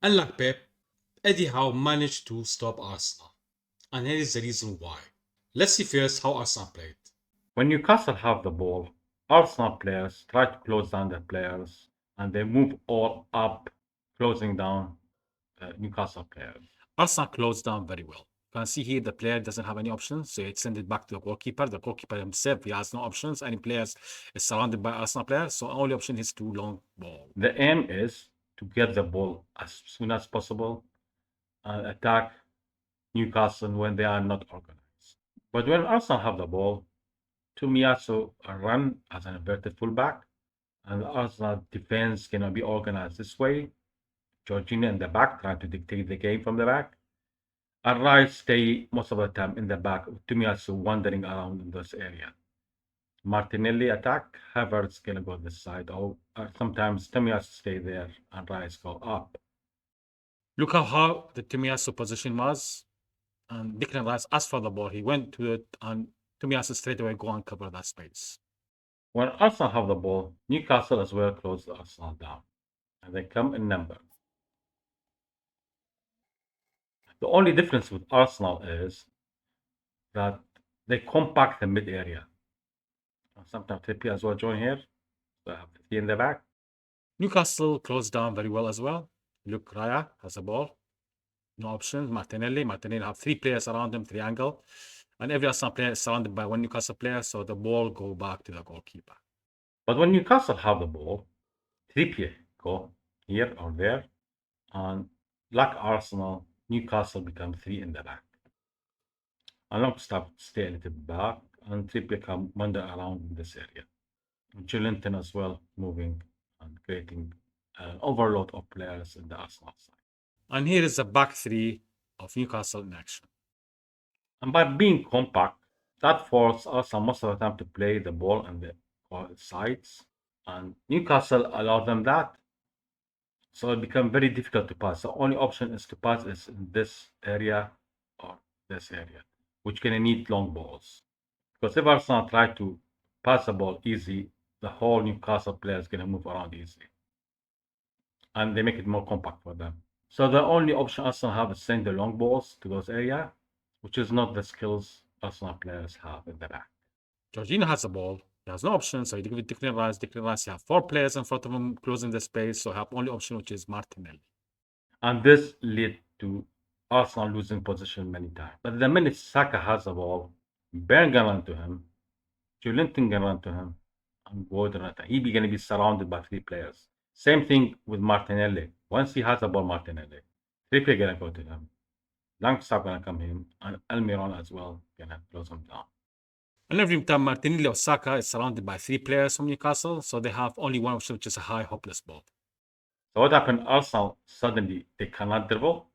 Unlike Pep, Eddie Howe managed to stop Arsenal, and here is the reason why. Let's see first how Arsenal played. When Newcastle have the ball, Arsenal players try to close down the players and they move all up, closing down Newcastle players. Arsenal closed down very well. You can see here the player doesn't have any options, so it sent it back to the goalkeeper. The goalkeeper himself, he has no options. Any players is surrounded by Arsenal players, so only option is to long ball. The aim is to get the ball as soon as possible and attack Newcastle when they are not organized. But when Arsenal have the ball, Tomiyasu run as an inverted fullback, and the Arsenal defense cannot be organized this way. Jorginho in the back trying to dictate the game from the back. And Rice stay most of the time in the back, with Tomiyasu wandering around in this area. Martinelli attack, Havertz gonna go this side, or sometimes Tomiyasu stay there and Rice go up. Look how the Tomiyasu position was, and Declan Rice asked for the ball. He went to it, and Tomiyasu straight away go and cover that space. When Arsenal have the ball, Newcastle as well close Arsenal down, and they come in number. The only difference with Arsenal is that they compact the mid area. Sometimes TP as well join here. So I have three in the back. Newcastle closed down very well as well. Look, Raya has a ball. No options. Martinelli have three players around him, triangle. And every Arsenal player is surrounded by one Newcastle player, so the ball go back to the goalkeeper. But when Newcastle have the ball, Trippier go here or there, and like Arsenal, Newcastle become three in the back. And Longstaff stay a little back, and Trippier come wander around in this area. Joelinton as well moving and creating an overload of players in the Arsenal side. And here is the back three of Newcastle in action. And by being compact, that forces Arsenal most of the time to play the ball on the sides, and Newcastle allow them that. So it becomes very difficult to pass. The only option is to pass is in this area or this area, which gonna need long balls. Because if Arsenal try to pass the ball easy, the whole Newcastle player is gonna move around easily, and they make it more compact for them. So the only option Arsenal have is send the long balls to those areas, which is not the skills Arsenal players have in the back. Jorginho has the ball. He has no option, so he give it Declan Rice. Declan Rice, you have four players in front of him closing the space, so you have only option, which is Martinelli. And this led to Arsenal losing position many times. But the minute Saka has the ball, Bern can run to him, Joelinton can run to him, and Gordon run to him. He's going to be surrounded by three players. Same thing with Martinelli. Once he has the ball, Martinelli, Trippier going to go to him. Longstaff going to come in, and Almiron as well going to close him down. And every time Martinelli or Saka is surrounded by three players from Newcastle, so they have only one option, which is a high hopeless ball. So what happened? Arsenal suddenly they cannot dribble.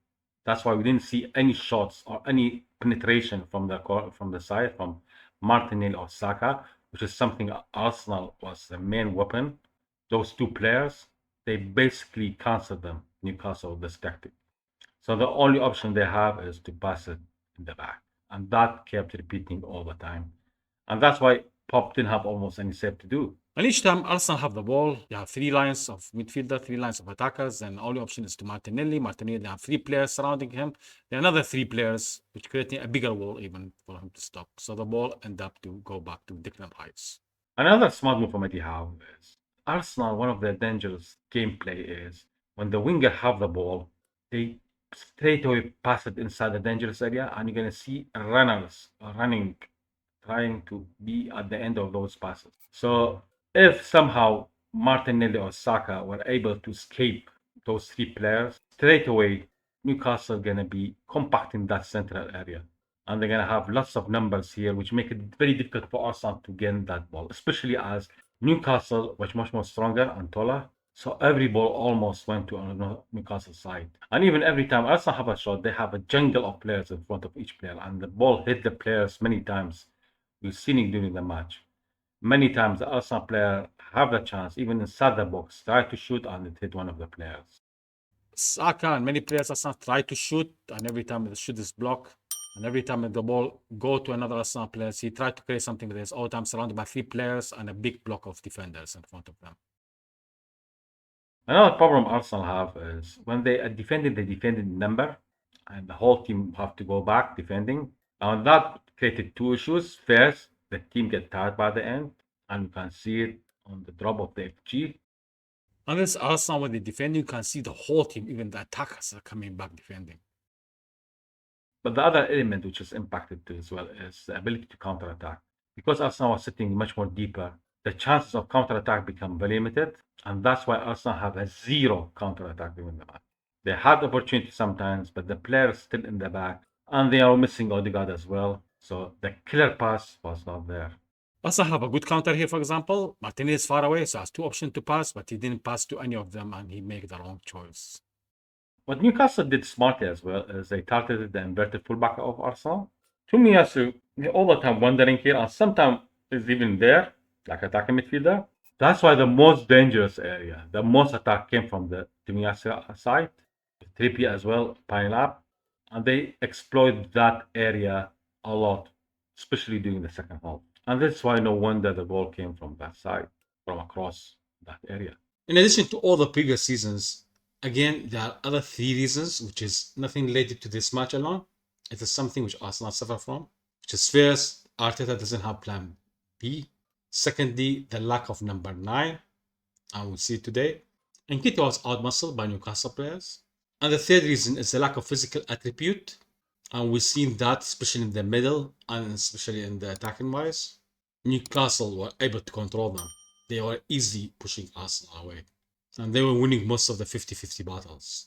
That's why we didn't see any shots or any penetration from the side from Martinelli or Saka, which is something Arsenal was the main weapon. Those two players, they basically canceled them. Newcastle this tactic. So the only option they have is to pass it in the back, and that kept repeating all the time. And that's why Pop didn't have almost any save to do. And each time Arsenal have the ball, you have three lines of midfielder, three lines of attackers, and only option is to Martinelli. Martinelli, they have three players surrounding him. There are another three players, which creating a bigger wall even for him to stop. So the ball end up to go back to Declan Rice. Another smart move from Eddie Howe is Arsenal, one of their dangerous gameplay is when the winger have the ball, they straight away pass it inside the dangerous area, and you're going to see runners running, trying to be at the end of those passes. So if somehow Martinelli or Saka were able to escape those three players, straight away Newcastle going to be compacting that central area. And they're going to have lots of numbers here, which make it very difficult for Arsenal to gain that ball, especially as Newcastle was much more stronger and taller. So every ball almost went to Newcastle side. And even every time Arsenal have a shot, they have a jungle of players in front of each player. And the ball hit the players many times. We've seen it during the match. Many times the Arsenal player have the chance, even inside the box, try to shoot and it hit one of the players. Saka and many players Arsenal try to shoot, and every time the shoot is blocked. And every time the ball go to another Arsenal player, he tried to create something that is all the time surrounded by three players and a big block of defenders in front of them. Another problem Arsenal have is when they are defending the defended number, and the whole team have to go back defending. And that created two issues. First, the team get tired by the end, and you can see it on the drop of the FG. Unless Arsenal, when they defend, you can see the whole team, even the attackers are coming back defending. But the other element which is impacted too as well is the ability to counterattack. Because Arsenal was sitting much more deeper, the chances of counterattack become very limited, and that's why Arsenal have a zero counterattack during the match. They had opportunity sometimes, but the players still in the back, and they are missing Odegaard as well. So the killer pass was not there. Arsenal have a good counter here, for example. Martinez is far away, so has two options to pass, but he didn't pass to any of them, and he made the wrong choice. What Newcastle did smartly as well is they targeted the inverted fullback of Arsenal. Tomiyasu, all the time wandering here, and sometimes is even there, like attacking midfielder. That's why the most dangerous area, the most attack came from the Tomiyasu side. Trippier as well, piling up. And they exploit that area a lot, especially during the second half. And that's why no wonder the goal came from that side, from across that area. In addition to all the previous seasons, again, there are other three reasons, which is nothing related to this match alone. It is something which Arsenal suffer from, which is first, Arteta doesn't have plan B. Secondly, the lack of number 9, and we'll see it today. And Nketiah was outmuscled by Newcastle players. And the third reason is the lack of physical attribute, and we've seen that especially in the middle and especially in the attacking wise. Newcastle were able to control them. They were easily pushing Arsenal away, and they were winning most of the 50-50 battles.